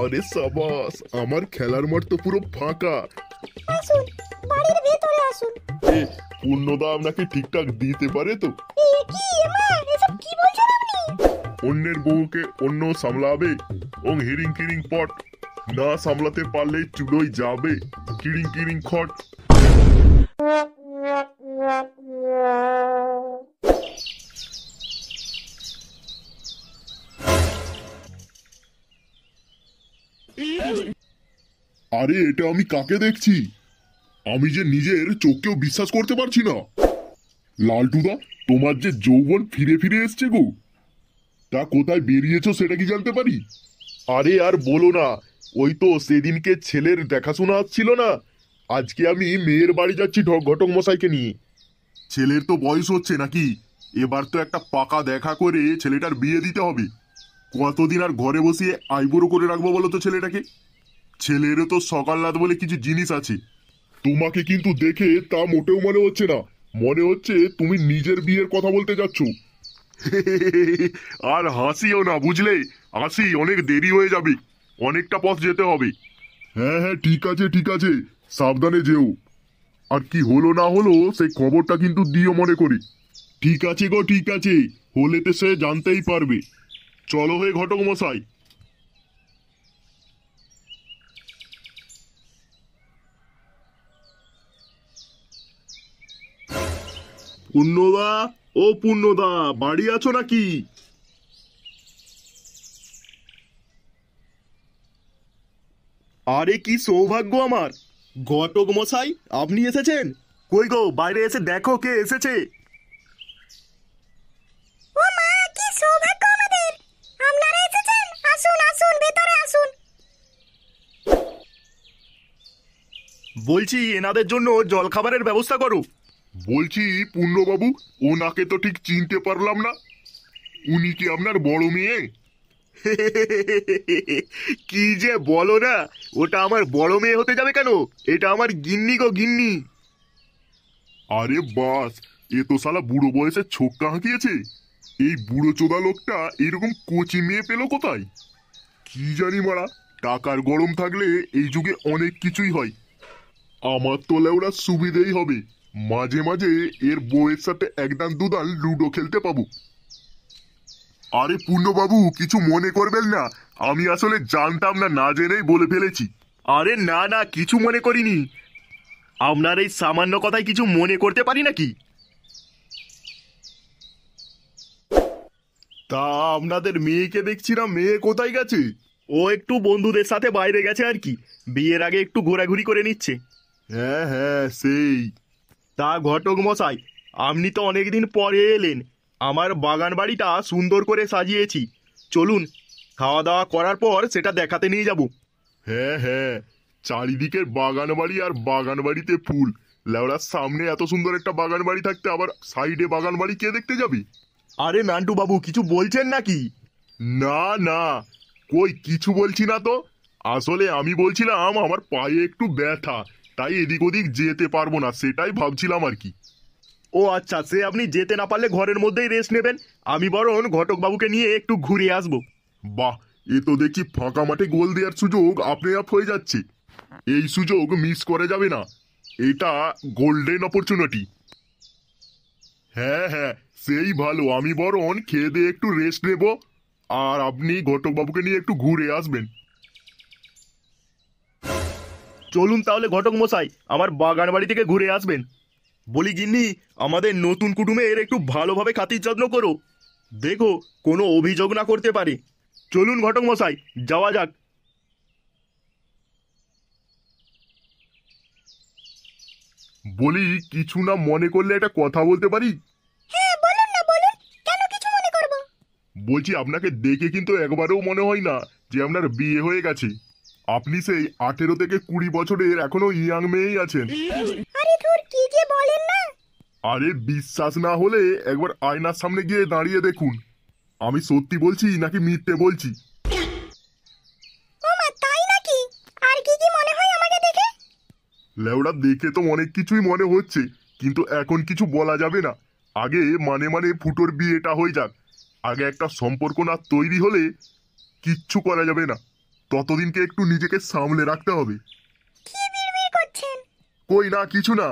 আরে সাবাস, আমার খেলার মাঠ তো পুরো ফাঁকা। আসুন, বাড়ির ভেতরে আসুন। এ, পূর্ণদা আপনাকে ঠিকঠাক দিতে পারে তো? এ কি এমা, এসব কি বলছেন আপনি? অন্যের বউকে অন্য সামলাবে? ওং হিরিং কিরিং পট, না সামলাতে পারলে চুলোই যাবে কিরিং কিরিং খট। আরে এটা আমি কাকে দেখছি? আমি যে নিজের চোখকেও বিশ্বাস করতে পারছি না। লালটুদা, তোমার যে যৌবন ফিরে ফিরে এসছে গো। তা কোথায় বেরিয়েছো সেটা কি জানতে পারি? আরে আর বলো না, ওই তো সেদিনকে ছেলের দেখাশোনা ছিল না, আজকে আমি মেয়ের বাড়ি যাচ্ছি ঘটক মশাইকে নিয়ে। ছেলের তো বয়স হচ্ছে নাকি, এবার তো একটা পাকা দেখা করে ছেলেটার বিয়ে দিতে হবে। কতদিন আর ঘরে বসিয়ে আইবুড়ো করে রাখবো বলো তো ছেলেটাকে? ছেলেরও তো সকাল রাত বলে কিছু জিনিস আছে। তোমাকে কিন্তু দেখে তা মোটেও মনে হচ্ছে না, মনে হচ্ছে তুমি নিজের বিয়ের কথা বলতে যাচ্ছ। আর হাসিও না বুঝলে, হাসি অনেক দেরি হয়ে যাবে, অনেকটা পথ যেতে হবে। হ্যাঁ হ্যাঁ, ঠিক আছে ঠিক আছে, সাবধানে যেও। আর কি হলো না হলো সেই খবরটা কিন্তু দিও মনে করি। ঠিক আছে গো, ঠিক আছে, হলেতে সে জানতেই পারবে। চলো হে ঘটক মশাই। পূর্ণদা, ও পূর্ণদা, বাড়ি আছো নাকি? আরে কি সৌভাগ্য আমার! ঘটক মশাই, আপনি এসেছেন? কই গো, বাইরে এসে দেখো কে এসেছে। ও মা, কি সৌভাগ্য আমাদের! আপনারা এসেছেন, আসুন আসুন, ভেতরে আসুন। বলছি এনাদের জন্য জলখাবারের ব্যবস্থা করো। বলছি পূর্ণবাবু, ওনাকে তো ঠিক চিনতে পারলাম না। উনি কি আপনার বড় মেয়ে? কি যে বলো না, ওটা আমার বড় মেয়ে হতে যাবে কেন? এটা আমার গিন্নি গো, গিন্নি। আরে বাস, এ তো শালা বুড়ো বয়সে ছোক্কা হাঁকিয়েছে। এই বুড়ো চোদা লোকটা এরকম কোচি মেয়ে পেল কোথায়? কি জানি মারা, টাকার গরম থাকলে এই যুগে অনেক কিছুই হয়। আমার তো লেওড়া সুবিধেই হবে, মাঝে মাঝে এর বউয়ের সাথে একদান দুদান লুডো খেলতে পাবো। আরে পূর্ণবাবু, কিছু মনে করবেন না, আমি আসলে জানতাম না, না জেনেই বলে ফেলেছি। আরে না না, কিছু মনে করিনি। আপনার এই সামান্য কথায় কিছু মনে করতে পারি নাকি? তা আপনাদের মেয়েকে দেখছি না, মেয়ে কোথায় গেছে? ও একটু বন্ধুদের সাথে বাইরে গেছে আর কি, বিয়ের আগে একটু ঘোরাঘুরি করে নিচ্ছে। হ্যাঁ হ্যাঁ, সেই। তা ঘটক মশাই, আপনি তো অনেকদিন পরে এলেন, আমার বাগান বাড়িটা সুন্দর করে সাজিয়েছি, চলুন খাওয়া দাওয়া করার পর সেটা দেখাতে নিয়ে যাব। হ্যাঁ হ্যাঁ, চারিদিকের বাগান বাড়ি আর বাগান বাড়িতে ফুল, লেওড়ার সামনে এত সুন্দর একটা বাগান বাড়ি থাকতে আবার সাইডে বাগান বাড়ি কে দেখতে যাবে? আরে নান্টু বাবু, কিছু বলছেন নাকি? না না, কই কিছু বলছি না তো। আসলে আমি বলছিলাম আমার পায়ে একটু ব্যথা, তাই এদিক ওদিক যেতে পারবো না, সেটাই ভাবছিলাম আর কি। ও আচ্ছা, সে আপনি যেতে না পারলে ঘরের মধ্যেই রেস্ট নেবেন, আমি বরং ঘটক বাবুকে নিয়ে একটু ঘুরে আসবো। বাহ, এ তো দেখি ফাঁকা মাঠে গোল দেওয়ার সুযোগ আপনি আপ হয়ে যাচ্ছে। এই সুযোগ মিস করে যাবে না, এটা গোল্ডেন অপরচুনিটি। হ্যাঁ হ্যাঁ, সেই ভালো, আমি বরং খেয়ে দিয়ে একটু রেস্ট নেব, আর আপনি ঘটক বাবুকে নিয়ে একটু ঘুরে আসবেন। চলুন তাহলে ঘটক মশাই, আমার বাগান বাড়ি থেকে ঘুরে আসবেন। বলি গিন্নি, আমাদের নতুন কুটুমের একটু ভালোভাবে খাতির যত্ন করো, দেখো কোনো অভিযোগ না করতে পারে। চলুন ঘটক মশাই, যাওয়া যাক। বলি কিছু না মনে করলে একটা কথা বলতে পারি? হ্যাঁ বলুন না, বলুন, কেন কিছু মনে করব? বলছি আপনাকে দেখে কিন্তু একবারেও মনে হয় না যে আপনার বিয়ে হয়ে গেছে। আপনি সেই 18 থেকে 20 বছরের এখনো ইয়াং মেয়েই আছেন। আরে ধুর, কি যে বলেন না। আরে বিশ্বাস না হলে একবার আয়নার সামনে গিয়ে দাঁড়িয়ে দেখুন, আমি সত্যি বলছি নাকি মিথ্যে বলছি। ও মা, তাই নাকি? আর কি কি মনে হয় আমাকে দেখে? লেওড়া, দেখে তো অনেক কিছুই মনে হচ্ছে, কিন্তু এখন কিছু বলা যাবে না। আগে মানে মানে ফুটোর বিয়েটা হয়ে যাক, আগে একটা সম্পর্ক না তৈরি হলে কিচ্ছু করা যাবে না। ততদিনকে একটু নিজেকে সামলে রাখতে হবে। কি বিড়বিড় করছেন? কই না, কিছু না।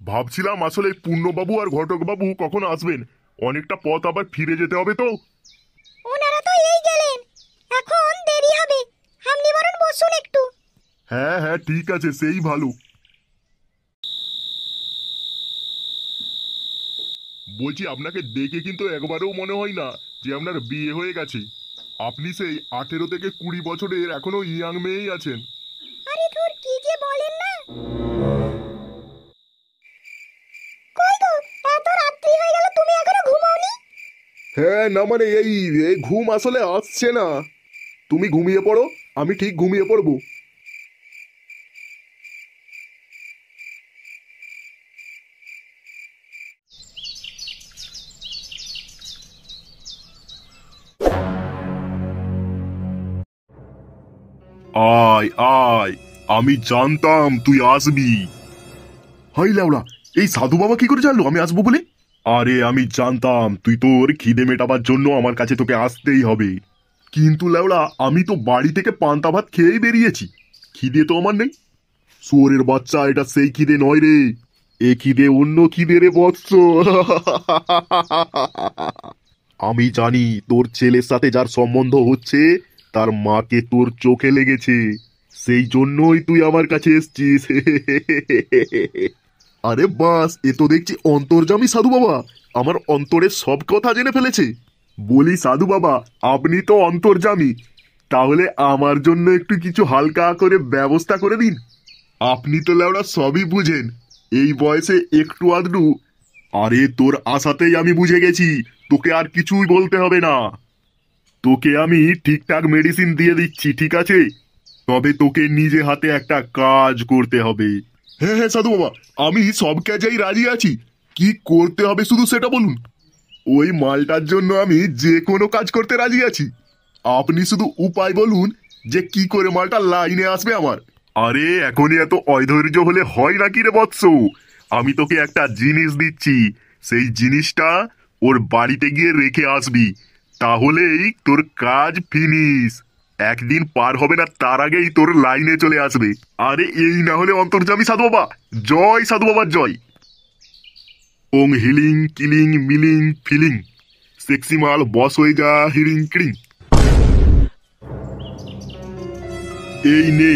ভাবছিলাম আসলে পূর্ণবাবু আর ঘটকবাবু কখন আসবেন, অনেকটা পথ আবার ফিরে যেতে হবে তো। ওনারা তো এই গেলেন, এখন দেরি হবে। আপনি বরং বসুন একটু। হ্যাঁ হ্যাঁ, ঠিক আছে, সেই ভালো। বলছি, আপনাকে দেখে কিন্তু একবারেও মনে হয় না যে আপনার বিয়ে হয়ে গেছে। আপনি সেই 18 থেকে 20 বছরের এখনো ইয়াং মেয়েই আছেন। আরে ধুর, কি যে বলেন না। কই গো, এত রাত্রি হয়ে গেল, তুমি এখনো ঘুমাওনি? হ্যাঁ, না মানে এই এই ঘুম আসলে আসছে না। তুমি ঘুমিয়ে পড়ো, আমি ঠিক ঘুমিয়ে পড়বো। আয় আয়, আমি জানতাম তুই আসবি। হাই লাউড়া, এই সাধু বাবা কি করে জানলো আমি আসবো বলে? আরে আমি জানতাম তুই তোর খিদে মেটাবার জন্য আমার কাছে তোকে আসতেই হবে। কিন্তু লাউড়া, আমি তো বাড়ি থেকে পান্তা ভাত খেয়েই বেরিয়েছি, খিদে তো আমার নেই। শুয়োরের বাচ্চা, এটা সেই খিদে নয় রে, এ খিদে অন্য খিদে রে বৎস। আমি জানি তোর ছেলের সাথে যার সম্বন্ধ হচ্ছে তার মাকে তোর চোখে লেগেছে, সেই জন্যই তুই আমার কাছে এসছিস। আরে বাস, এ তো দেখছি অন্তর্যামী সাধু বাবা, আমার অন্তরের সব কথা জেনে ফেলেছে। বলি সাধু বাবা, আপনি তো অন্তর্যামী, তাহলে আমার জন্য একটু কিছু হালকা করে ব্যবস্থা করে দিন। আপনি তো লেওড়া সবই বুঝেন, এই বয়সে একটু আধটু। আরে তোর আশাতেই আমি বুঝে গেছি, তোকে আর কিছুই বলতে হবে না। তোকে আমি ঠিকঠাক মেডিসিন দিয়ে দিচ্ছি, ঠিক আছে? তবে তোকে নিজে হাতে একটা কাজ করতে হবে। হ্যাঁ হ্যাঁ সাধু বাবা, আমি সব কাজেই রাজি আছি। কি করতে হবে শুধু সেটা বলুন। ওই মালটার জন্য আমি যে কোনো কাজ করতে রাজি আছি। আপনি শুধু উপায় বলুন যে কি করে মালটা লাইনে আসবে আমার। আরে এখনই এত অধৈর্য হলে হয় নাকি রে বৎস? আমি তোকে একটা জিনিস দিচ্ছি, সেই জিনিসটা ওর বাড়িতে গিয়ে রেখে আসবি, তাহলেই তোর কাজ ফিনিশ। একদিন পার হবে না তার আগেই তোর লাইনে চলে আসবে। আরে এই না হলে অন্তর্যামী সাধু বাবা, জয় সাধু বাবার জয়। ওং healing killing milling feeling, sexy মাল বস হয়ে যা হিরিং কিরিং। এই নে,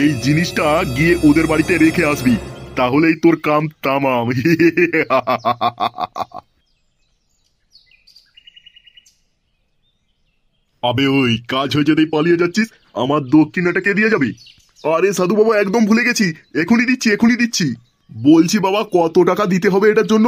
এই জিনিসটা গিয়ে ওদের বাড়িতে রেখে আসবি, তাহলেই তোর কাম তামাম। আবে ওই, কাজ হয়ে যেতেই পালিয়ে যাচ্ছিস, আমার দক্ষিণাটা কে দিয়ে যাবি? আরে সাধু বাবা, একদম ভুলে গেছি, এখনই দিচ্ছি এখনই দিচ্ছি। বলছি বাবা, কত টাকা দিতে হবে এটার জন্য?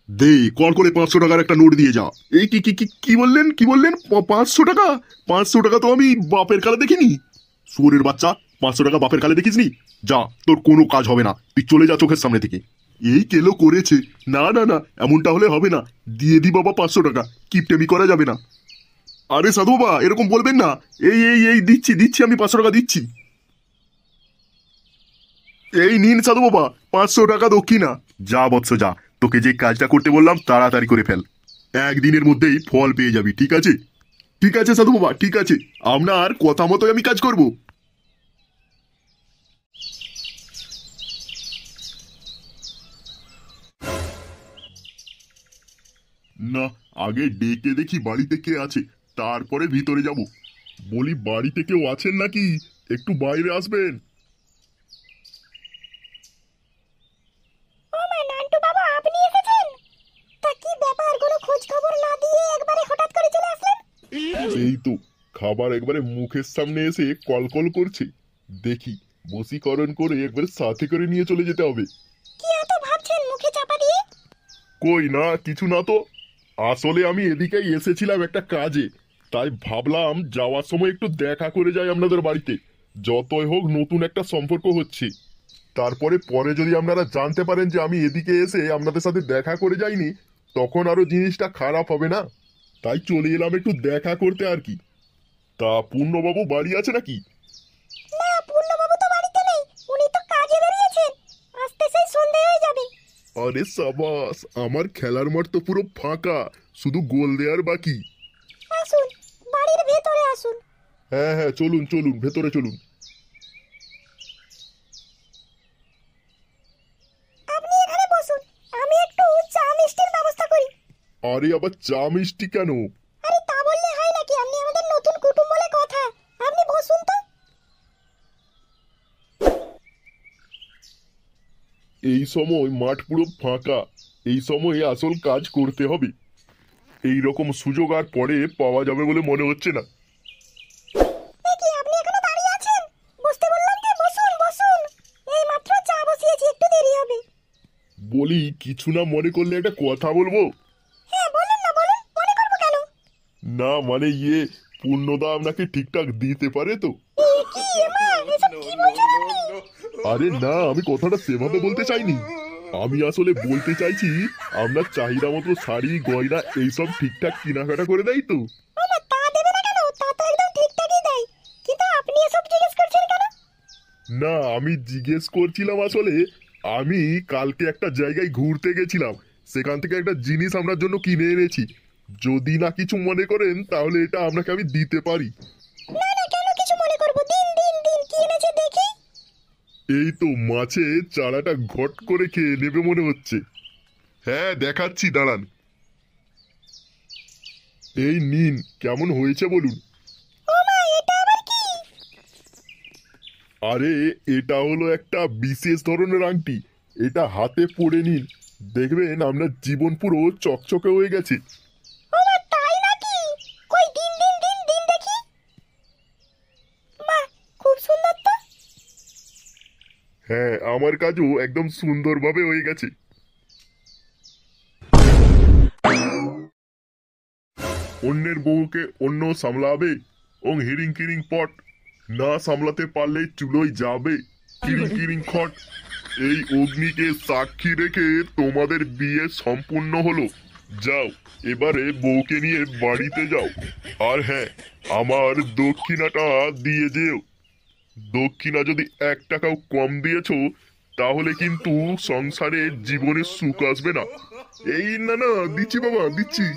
দে, কল করে 500 টাকার একটা নোট দিয়ে যা। এই কি কি কি কি বললেন, কি বললেন? 500 টাকা? 500 টাকা তো আমি বাপের কালে দেখিনি। শুয়োরের বাচ্চা, 500 টাকা বাপের কালে দেখিসনি? যা, তোর কোনো কাজ হবে না, তুই চলে যা চোখের সামনে থেকে। এই কেলো করেছে। না না না, এমনটা হলে হবে না। দিয়ে দি বাবা 500 টাকা, কিপটেমি করা যাবে না। আরে সাধু বাবা, এরকম বলবেন না। এই এই এই দিচ্ছি দিচ্ছি, আমি 500 টাকা দিচ্ছি। এই নিন সাধু বাবা, 500 টাকা দক্ষিণা। যা বৎস যা, তোকে যে কাজটা করতে বললাম তাড়াতাড়ি করে ফেল, একদিনের মধ্যেই ফল পেয়ে যাবি, ঠিক আছে? ঠিক আছে সাধু বাবা, ঠিক আছে, আপনার কথা মতোই আমি কাজ করব। না, আগে ডেকে দেখি বাড়িতে কে আছে, তারপরে ভিতরে যাব। বলি, বাড়িতে কেউ আছেন নাকি? একটু বাইরে আসবেন। ও মা, নান্টু বাবা, আপনি এসেছেন? তা কি ব্যাপার, কোনো খোঁজ খবর না দিয়ে একবারে হঠাৎ করে চলে আসলেন? এই তো খাবার একবারে মুখের সামনে এসে কলকল করছে, দেখি বশীকরণ করে একবারে সাথে করে নিয়ে চলে যেতে হবে। কি এত ভাবছেন মুখে চাপা দিয়ে? কই না, কিছু না তো। আসলে আমি এদিকেই এসেছিলাম একটা কাজে, তাই ভাবলাম যাওয়ার সময় একটু দেখা করে যাই আপনাদের বাড়িতে। যতই হোক নতুন একটা সম্পর্ক হচ্ছে, তারপরে পরে যদি আপনারা জানতে পারেন যে আমি এদিকে এসে আপনাদের সাথে দেখা করে যাইনি, তখন আরো জিনিসটা খারাপ হবে না। তাই চলে এলাম একটু দেখা করতে আর কি। তা পূর্ণবাবু বাড়ি আছে নাকি? না, পূর্ণবাবু তো বাড়িতে নেই, উনি তো কাজে বেরিয়েছেন, আসতে সেই সন্ধে হয়ে যাবে। আরে সাবাস, আমার খেলার মাঠ তো পুরো ফাঁকা, শুধু গোল দেওয়ার বাকি। আসুন, বাড়ির ভেতরে আসুন। হ্যাঁ হ্যাঁ, চলুন চলুন, ভেতরে চলুন। আপনি এখানে বসুন, আমি একটু চা মিষ্টির ব্যবস্থা করি। আরে আবার চা মিষ্টি কেন? আরে তা বললে হয় নাকি, আপনি আমাদের নতুন কুটুম বলে কথা। আপনি বসুন তো। এই সময় মাঠ পুরো ফাঁকা, এই সময়ে আসল কাজ করতে হবে। এই রকম সুযোগ আর পরে পাওয়া যাবে বলে মনে হচ্ছে না। এ কি, আপনি এখনো দাঁড়িয়ে আছেন? বসতে বললাম যে, বসুন বসুন। এই মাত্র চা বসিয়েছি, একটু দেরি হবে। বলি, কিছু না মনে করলে একটা কথা বলবো? হ্যাঁ বলুন না, বলুন, মনে করবো কেন? না মানে পূর্ণদা আপনাকে ঠিকঠাক দিতে পারে তো? এ কি মা, এসব কি বলছেন আপনি? আরে না, আমি কথাটা সেভাবে বলতে চাইনি। আমি আসলে বলতে চাইছি, আপনার চাহিদা মতো শাড়ি গয়না এইসব ঠিকঠাক কেনাকাটা করে দেয় তো? মামা তা দেবে না কেন? তা তো একদম ঠিকঠাকই দেয়। কিন্তু আপনি এসব জিজ্ঞেস করছেন কেন? না, আমি জিজ্ঞেস করছিলাম আসলে, আমি কালকে একটা জায়গায় ঘুরতে গেছিলাম, সেখান থেকে একটা জিনিস আপনার জন্য কিনে এনেছি। যদি না কিছু মনে করেন তাহলে এটা আপনাকে আমি দিতে পারি। না না, কেন কিছু মনে করবো? দিন দিন দিন, কি এনেছে দেখি। এই তো মাছে চারাটা ঘট করে খেয়ে নেবে মনে হচ্ছে। হ্যাঁ দেখাচ্ছি, দাঁড়ান। এই নিন, কেমন হয়েছে বলুন? ও মা, এটা আবার কি? আরে এটা হলো একটা বিশেষ ধরনের আংটি। এটা হাতে পরে নিন, দেখবেন আপনার জীবন পুরো চকচকে হয়ে গেছে। ও মা, তাই নাকি? কই দিন দিন দিন দিন দেখি। মা, খুব সুন্দর তো। হ্যাঁ, আমার কাজও একদম সুন্দরভাবে হয়ে গেছে। অন্যের বউকে অন্য সামলাবে, ওং হিরিং কিরিং পট, না সামলাতে পারলে চুলোয় যাবে কিরিং কিরিং খট। এই অগ্নিকে সাক্ষী রেখে তোমাদের বিয়ে সম্পূর্ণ হলো। যাও, এবারে বউকে নিয়ে বাড়িতে যাও। আর হ্যাঁ, আমার দক্ষিণাটা দিয়ে যেও। দক্ষিণা যদি 1 টাকাও কম দিয়েছো তাহলে কিন্তু সংসারে জীবনে সুখ আসবে না। এই না না, দিচ্ছি বাবা, দিচ্ছি।